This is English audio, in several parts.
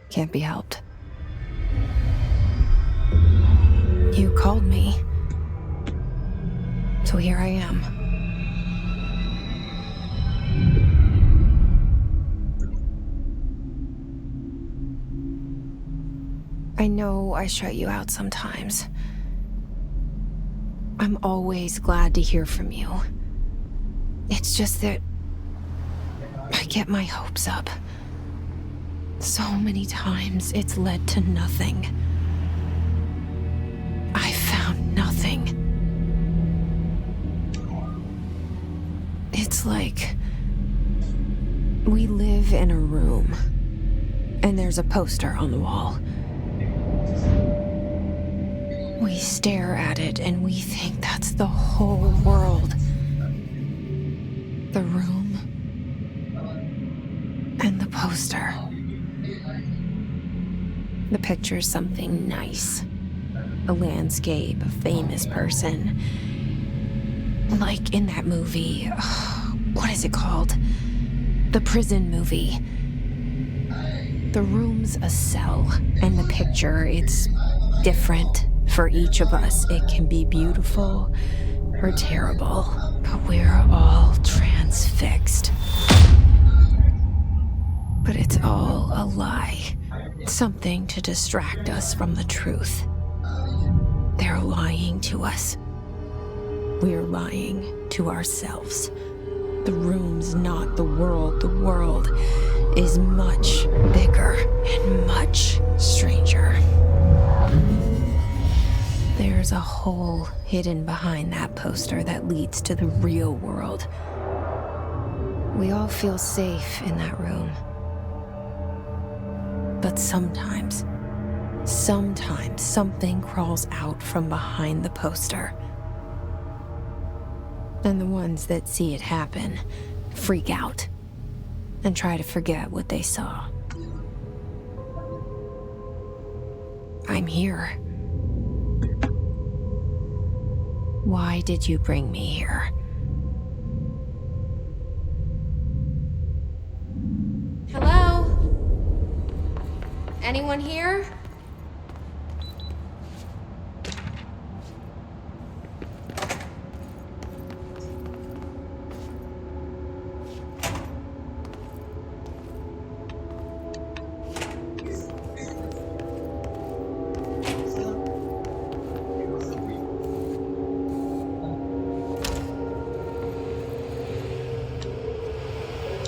Can't be helped. You called me. So here I am. I know I shut you out sometimes. I'm always glad to hear from you. It's just that I get my hopes up. So many times it's led to nothing. I found nothing. It's like we live in a room, and there's a poster on the wall. We stare at it and we think that's the whole world. The room and the poster. The picture's something nice. A landscape, a famous person. Like in that movie, what is it called? The prison movie. The room's a cell, and the picture, it's different for each of us. It can be beautiful or terrible, but we're all transfixed. But it's all a lie. Something to distract us from the truth. They're lying to us. We're lying to ourselves. The room's not the world. The world is much bigger and much stranger. There's a hole hidden behind that poster that leads to the real world. We all feel safe in that room. But sometimes something crawls out from behind the poster. And the ones that see it happen freak out and try to forget what they saw. I'm here. Why did you bring me here? Hello? Anyone here?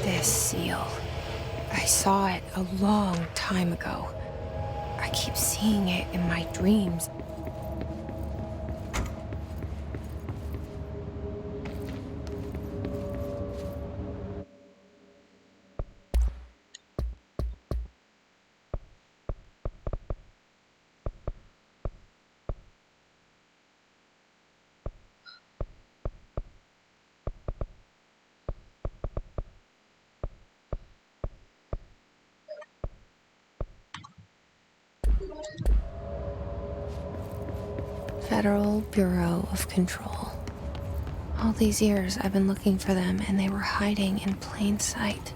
This seal. I saw it a long time ago. I keep seeing it in my dreams. Federal Bureau of Control. All these years I've been looking for them, and they were hiding in plain sight.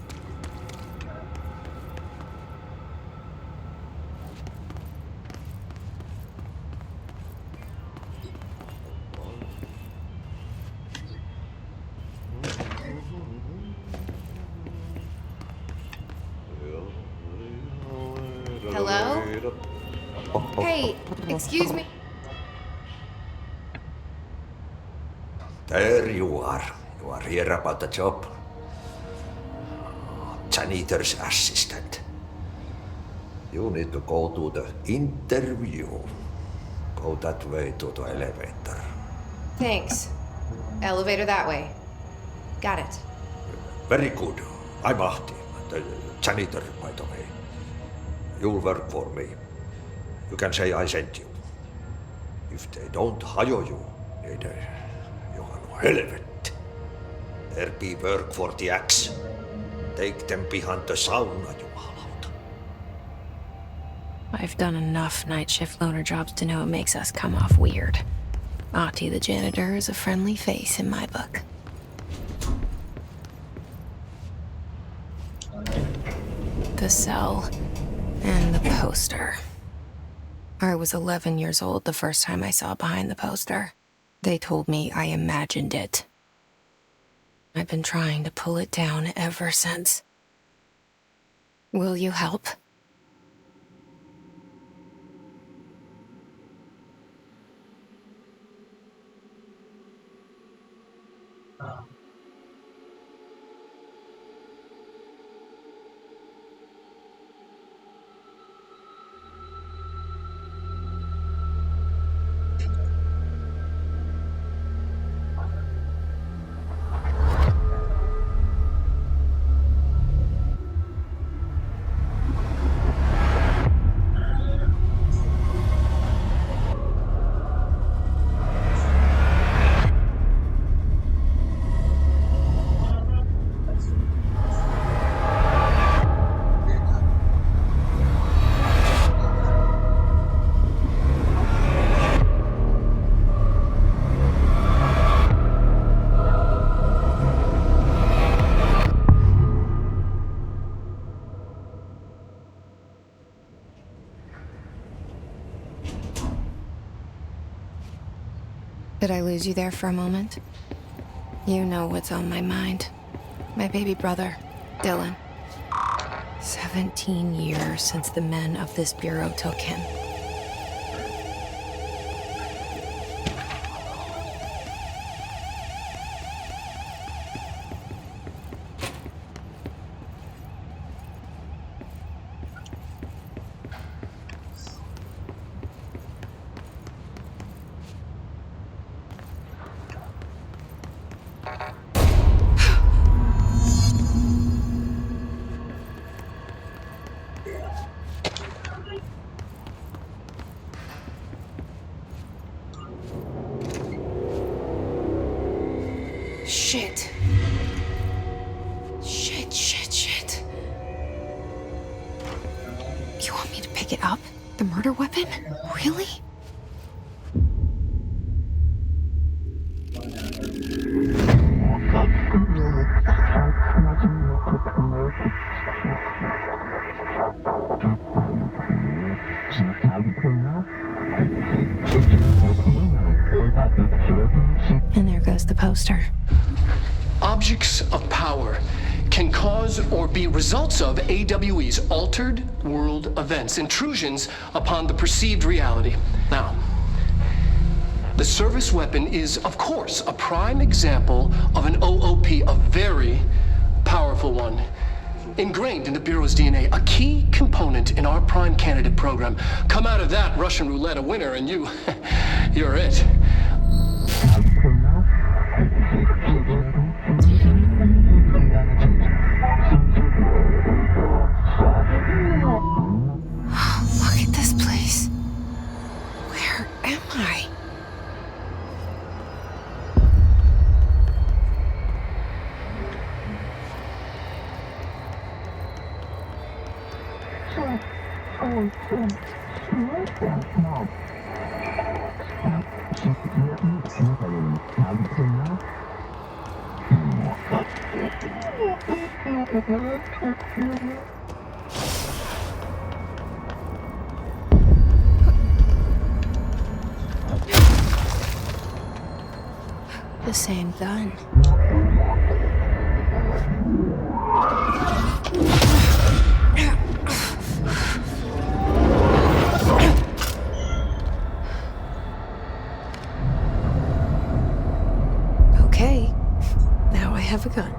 Hello? Hey, excuse me. There you are. You are here about the job. Janitor's assistant. You need to go to the interview. Go that way to the elevator. Thanks. Elevator that way. Got it. Very good. I'm Ahti, the janitor, by the way. You'll work for me. You can say I sent you. If they don't hire you, you are no helvet. There be work for the axe. Take them behind the sauna, jumalauta. I've done enough night shift loner jobs to know it makes us come off weird. Ahti the janitor is a friendly face in my book. The cell And the poster. I was 11 years old the first time I saw behind the poster. They told me I imagined it. I've been trying to pull it down ever since. Will you help? Did I lose you there for a moment? You know what's on my mind. My baby brother, Dylan. 17 years since the men of this bureau took him. Shit. Shit. You want me to pick it up? The murder weapon? Really? And there goes the poster. Objects of power can cause or be results of AWE's altered world events, intrusions upon the perceived reality. Now, the service weapon is, of course, a prime example of an OOP, a very powerful one. Ingrained in the Bureau's DNA, a key component in our prime candidate program. Come out of that Russian roulette a winner and you're it. Look at this place. Where am I? The same gun. Okay, now I have a gun.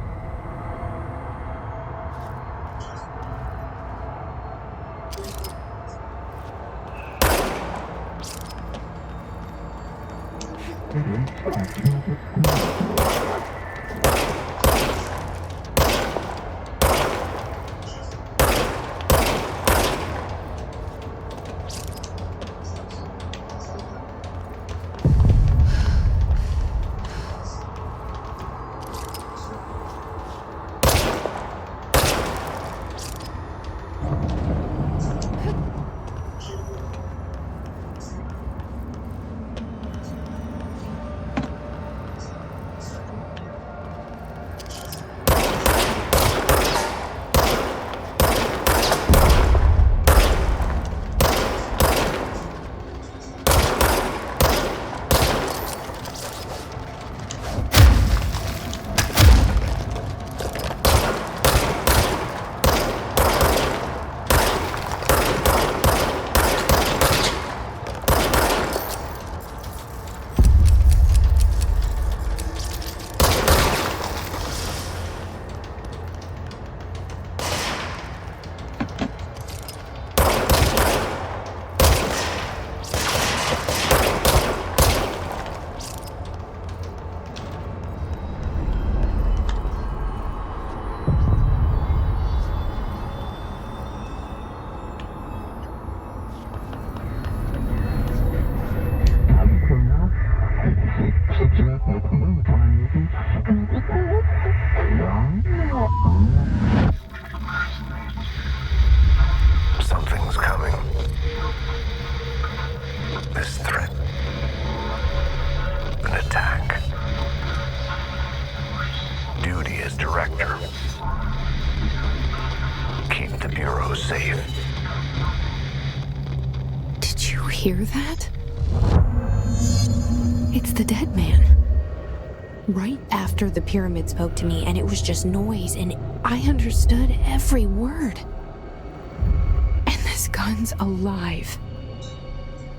safe. Did you hear that? It's the dead man. Right after the pyramid spoke to me, and it was just noise, and I understood every word. And this gun's alive.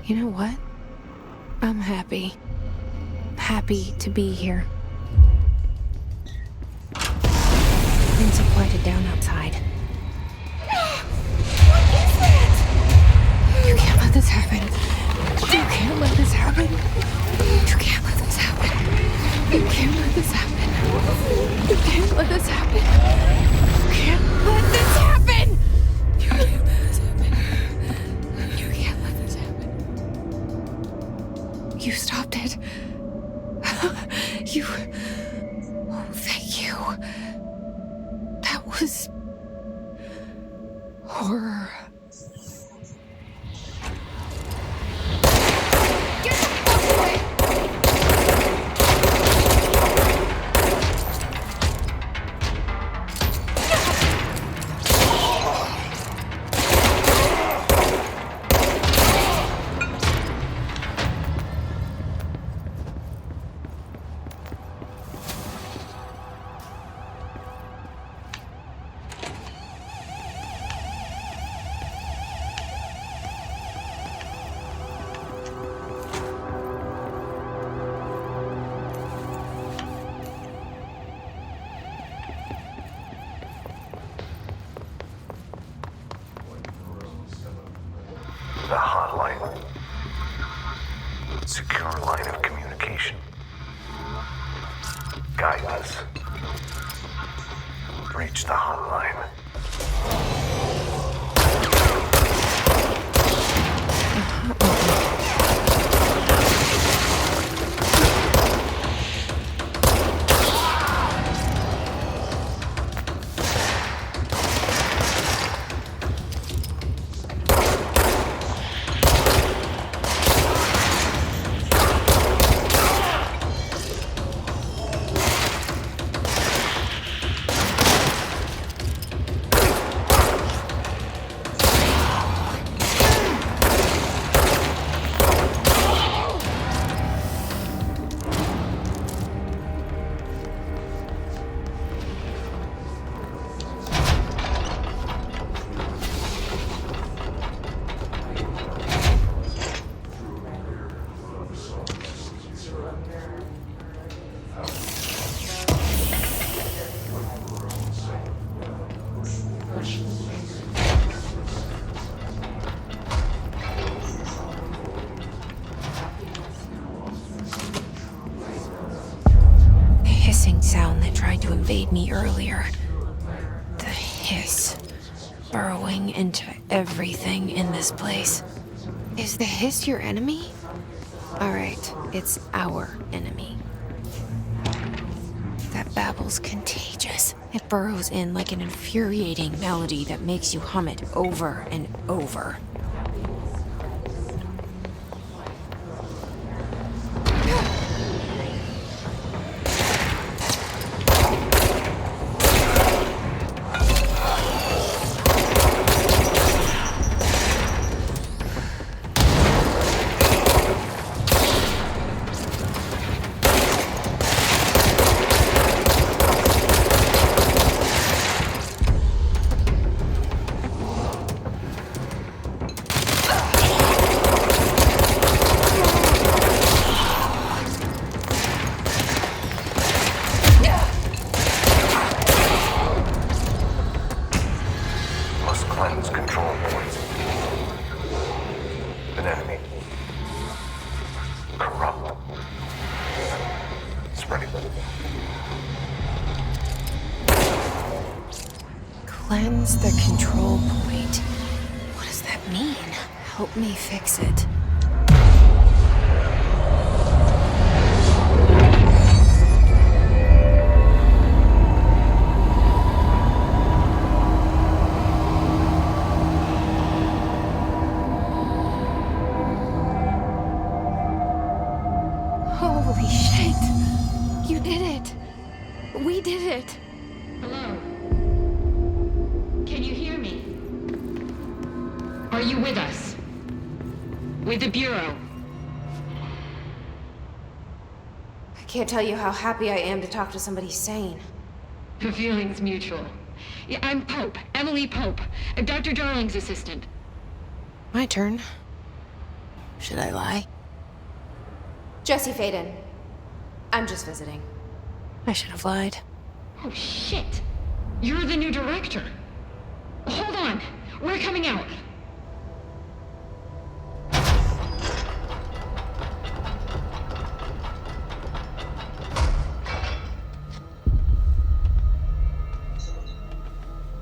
You know what? I'm happy. Happy to be here. Things have quieted down outside. What is that? You can't let this happen. You can't let this happen. You can't let this happen. You can't let this happen. You can't let this happen. You can't let this happen. You can't let this happen. You can't let this happen. You stopped it. You. Oh, thank you. That was horror. Get the fuck away! The hotline. Secure line of communication. Guide us. Reach the hotline. Sound that tried to invade me earlier. The hiss burrowing into everything in this place. Is the hiss your enemy? Alright, it's our enemy. That babble's contagious. It burrows in like an infuriating melody that makes you hum it over and over. Cleanse control points. An enemy. Corrupt. Spreading. Cleanse the control point. What does that mean? Help me fix it. Holy shit! You did it! We did it! Hello? Can you hear me? Are you with us? With the Bureau? I can't tell you how happy I am to talk to somebody sane. The feeling's mutual. Yeah, I'm Pope, Emily Pope, Dr. Darling's assistant. My turn. Should I lie? Jesse Faden. I'm just visiting. I should have lied. Oh, shit. You're the new director. Hold on. We're coming out.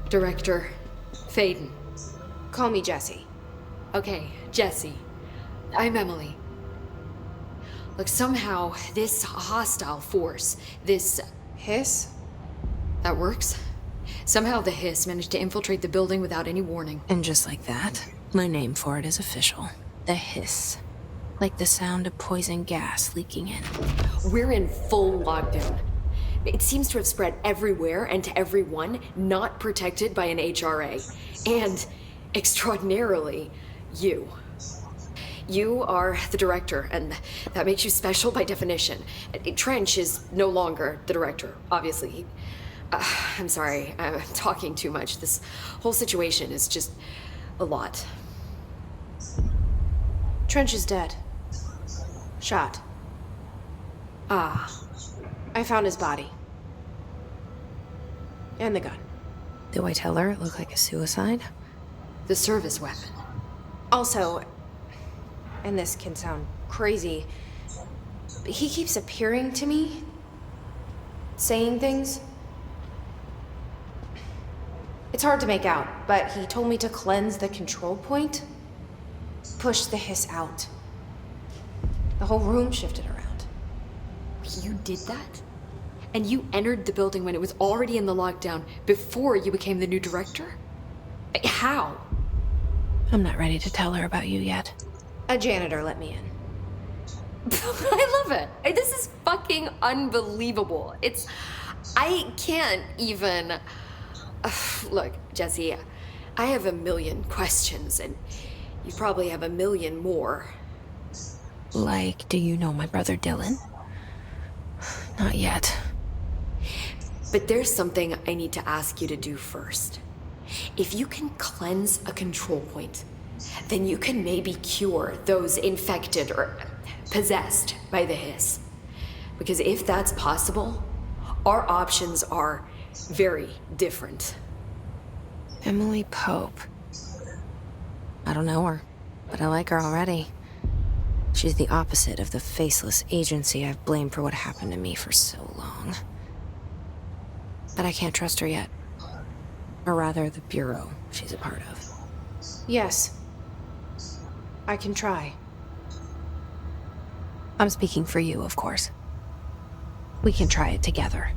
Director Faden. Call me Jesse. Okay, Jesse. I'm Emily. Look, somehow this hostile force, this... Hiss? That works? Somehow the hiss managed to infiltrate the building without any warning. And just like that, my name for it is official. The hiss. Like the sound of poison gas leaking in. We're in full lockdown. It seems to have spread everywhere and to everyone not protected by an HRA. And, extraordinarily, you. You are the director, and that makes you special by definition. Trench is no longer the director, obviously. I'm sorry, I'm talking too much. This whole situation is just a lot. Trench is dead. Shot. Ah. I found his body. And the gun. Do I tell her it looked like a suicide? The service weapon. Also, and this can sound crazy, but he keeps appearing to me, saying things. It's hard to make out, but he told me to cleanse the control point, push the hiss out. The whole room shifted around. You did that? And you entered the building when it was already in the lockdown before you became the new director? How? I'm not ready to tell her about you yet. A janitor let me in. I love it. This is fucking unbelievable. I can't even... Look, Jesse, I have a million questions, and you probably have a million more. Like, do you know my brother Dylan? Not yet. But there's something I need to ask you to do first. If you can cleanse a control point, then you can maybe cure those infected or possessed by the hiss. Because if that's possible, our options are very different. Emily Pope. I don't know her, but I like her already. She's the opposite of the faceless agency I've blamed for what happened to me for so long. But I can't trust her yet. Or rather, the Bureau she's a part of. Yes. I can try. I'm speaking for you, of course. We can try it together.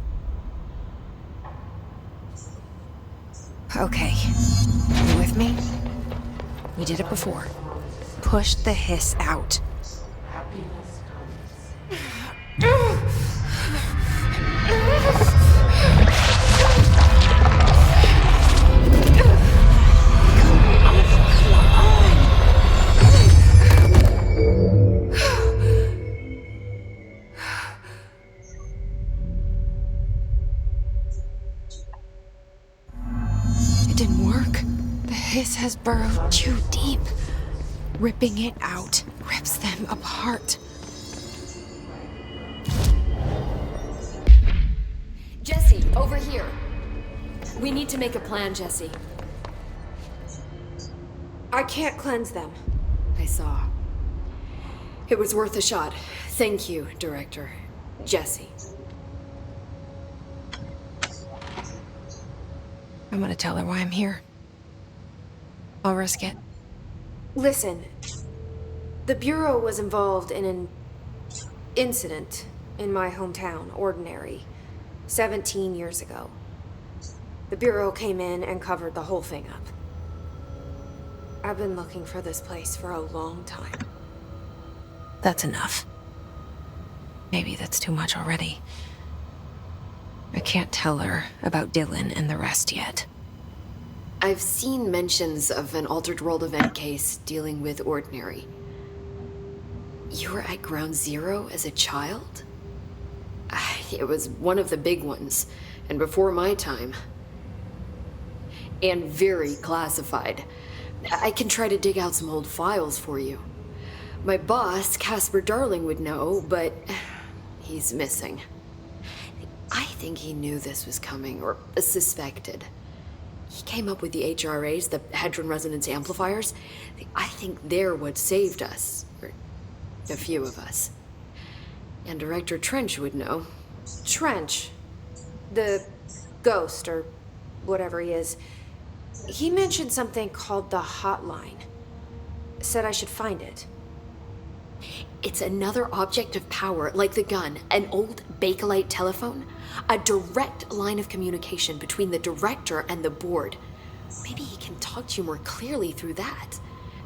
Okay. You with me? We did it before. Push the hiss out. It didn't work. The hiss has burrowed too deep. Ripping it out rips them apart. Jesse, over here. We need to make a plan, Jesse. I can't cleanse them. I saw. It was worth a shot. Thank you, Director. Jesse. I'm gonna tell her why I'm here. I'll risk it. Listen, the Bureau was involved in an incident in my hometown, Ordinary, 17 years ago. The Bureau came in and covered the whole thing up. I've been looking for this place for a long time. That's enough. Maybe that's too much already. I can't tell her about Dylan and the rest yet. I've seen mentions of an Altered World event case dealing with Ordinary. You were at Ground Zero as a child? It was one of the big ones, and before my time. And very classified. I can try to dig out some old files for you. My boss, Casper Darling, would know, but he's missing. I think he knew this was coming, or suspected. He came up with the HRAs, the Hadron Resonance Amplifiers. I think they're what saved us, or a few of us. And Director Trench would know. Trench. The ghost, or whatever he is. He mentioned something called the hotline. Said I should find it. It's another object of power, like the gun, an old Bakelite telephone. A direct line of communication between the director and the board. Maybe he can talk to you more clearly through that.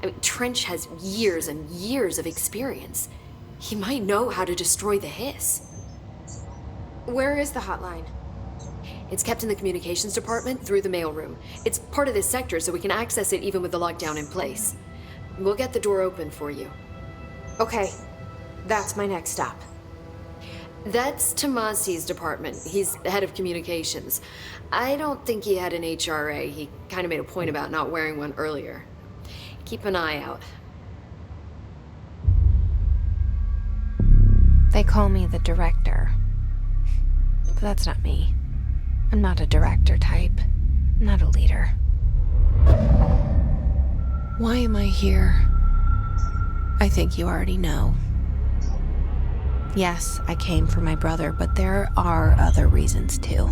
I mean, Trench has years and years of experience. He might know how to destroy the hiss. Where is the hotline? It's kept in the communications department through the mailroom. It's part of this sector, so we can access it even with the lockdown in place. We'll get the door open for you. Okay, that's my next stop. That's Tomasi's department. He's head of communications. I don't think he had an HRA. He kind of made a point about not wearing one earlier. Keep an eye out. They call me the director. But that's not me. I'm not a director type. I'm not a leader. Why am I here? I think you already know. Yes, I came for my brother, but there are other reasons too.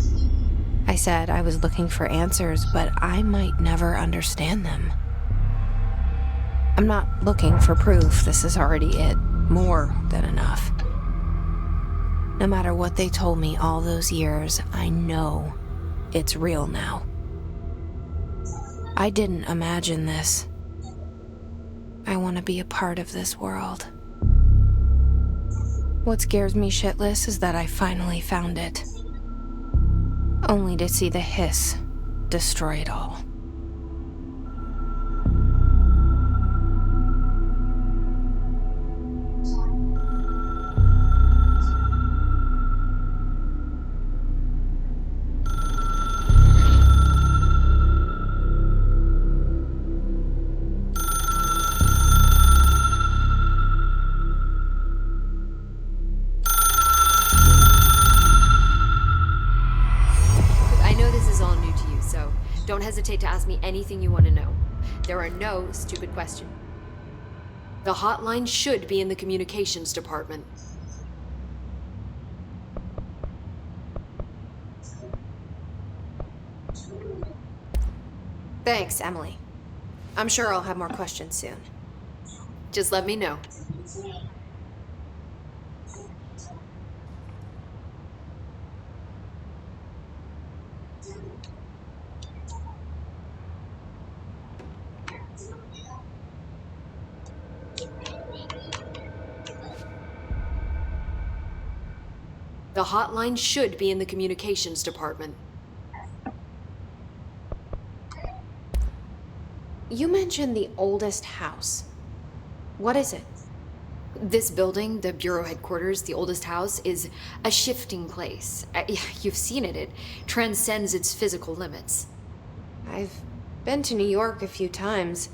I said I was looking for answers, but I might never understand them. I'm not looking for proof. This is already it. More than enough. No matter what they told me all those years, I know it's real now. I didn't imagine this. I want to be a part of this world. What scares me shitless is that I finally found it. Only to see the hiss destroy it all. Don't hesitate to ask me anything you want to know. There are no stupid questions. The hotline should be in the communications department. Thanks, Emily. I'm sure I'll have more questions soon. Just let me know. The hotline should be in the communications department. You mentioned the oldest house. What is it? This building, the Bureau headquarters, the oldest house, is a shifting place. You've seen it. It transcends its physical limits. I've been to New York a few times.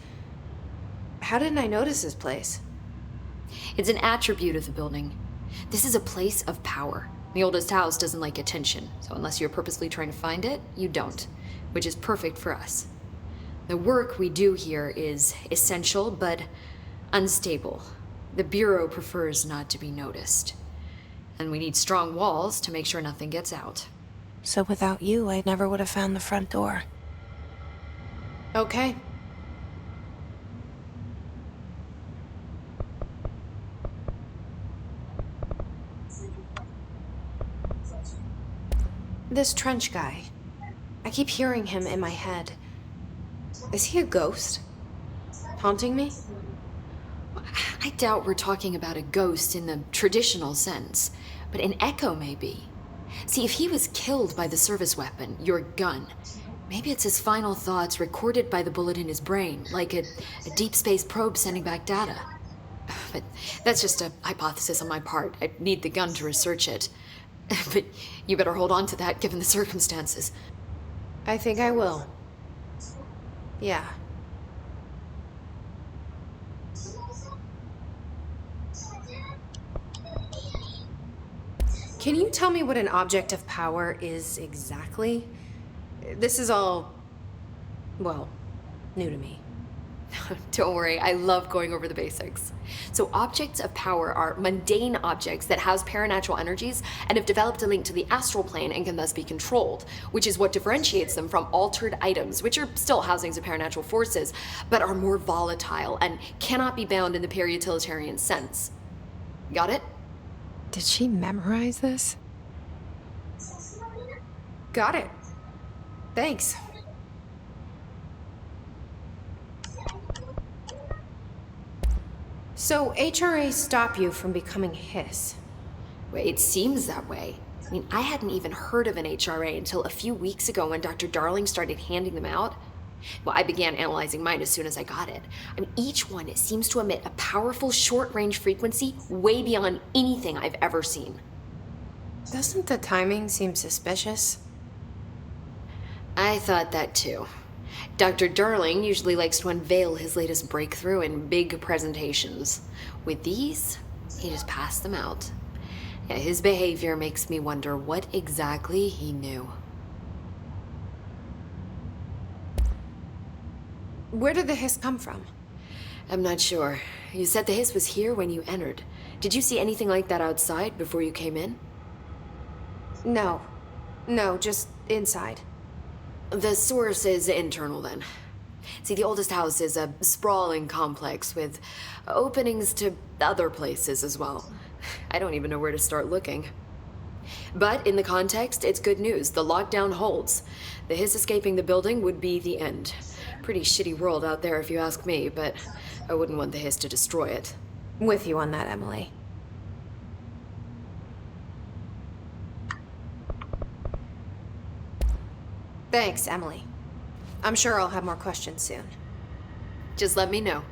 How didn't I notice this place? It's an attribute of the building. This is a place of power. The oldest house doesn't like attention, so unless you're purposely trying to find it, you don't, which is perfect for us. The work we do here is essential, but unstable. The Bureau prefers not to be noticed. And we need strong walls to make sure nothing gets out. So without you, I never would have found the front door. Okay. This Trench guy. I keep hearing him in my head. Is he a ghost? Haunting me? I doubt we're talking about a ghost in the traditional sense, but an echo maybe. See, if he was killed by the service weapon, your gun, Maybe it's his final thoughts recorded by the bullet in his brain, like a deep space probe sending back data. But that's just a hypothesis on my part. I'd need the gun to research it. But you better hold on to that given the circumstances. I think I will. Yeah. Can you tell me what an object of power is exactly? This is all, well, new to me. Don't worry, I love going over the basics. So objects of power are mundane objects that house paranatural energies and have developed a link to the astral plane and can thus be controlled, which is what differentiates them from altered items, which are still housings of paranatural forces, but are more volatile and cannot be bound in the peri-utilitarian sense. Got it? Did she memorize this? Got it. Thanks. So, HRA stop you from becoming his? Well, it seems that way. I mean, I hadn't even heard of an HRA until a few weeks ago when Dr. Darling started handing them out. Well, I began analyzing mine as soon as I got it. I mean, each one seems to emit a powerful short-range frequency way beyond anything I've ever seen. Doesn't the timing seem suspicious? I thought that too. Dr. Darling usually likes to unveil his latest breakthrough in big presentations. With these, he just passed them out. Yeah, his behavior makes me wonder what exactly he knew. Where did the hiss come from? I'm not sure. You said the hiss was here when you entered. Did you see anything like that outside before you came in? No. No, just inside. The source is internal, then. See, the oldest house is a sprawling complex with openings to other places as well. I don't even know where to start looking. But in the context, it's good news. The lockdown holds. The hiss escaping the building would be the end. Pretty shitty world out there if you ask me, but I wouldn't want the hiss to destroy it. With you on that, Emily. Thanks, Emily. I'm sure I'll have more questions soon. Just let me know.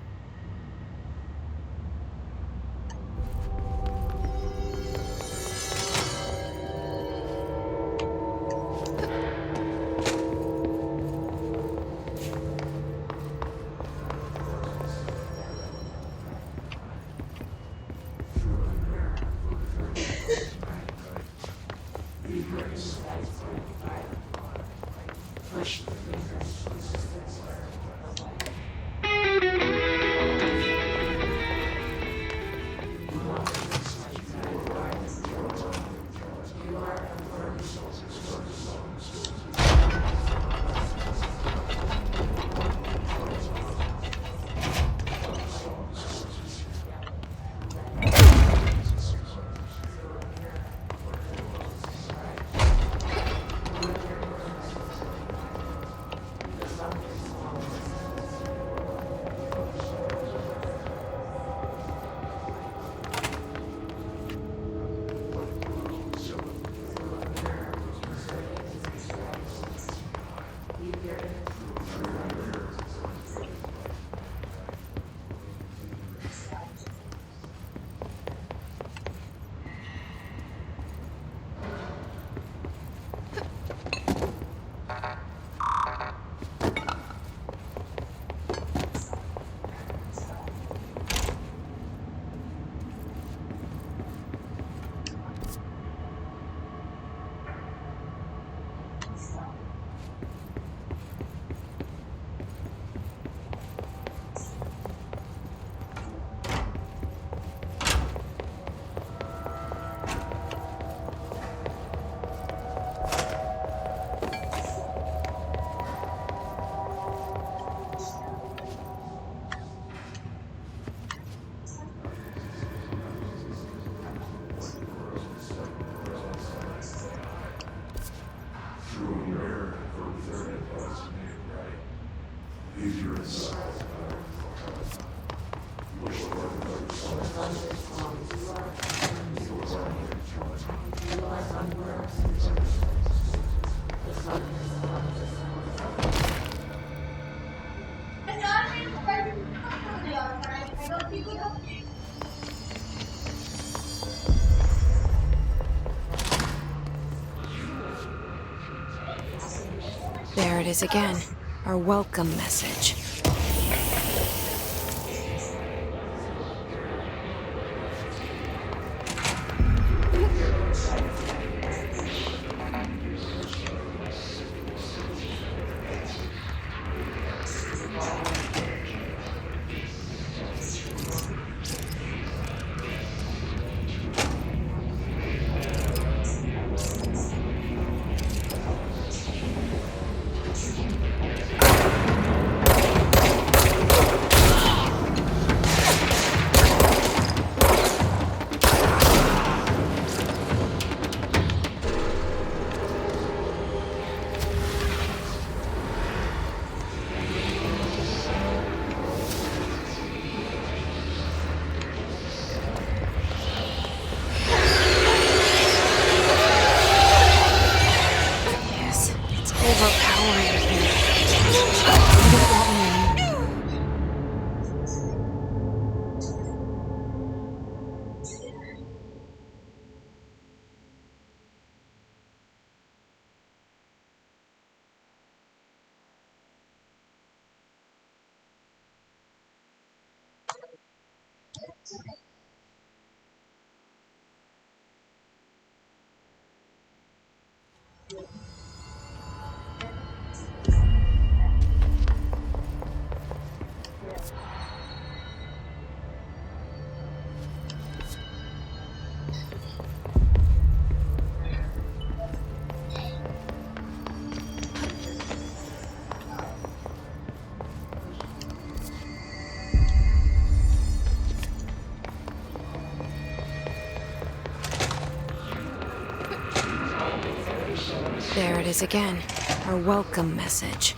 There it is again. Our welcome message. Yes, it's overpowering here. You don't want me anymore. There it is again. Our welcome message.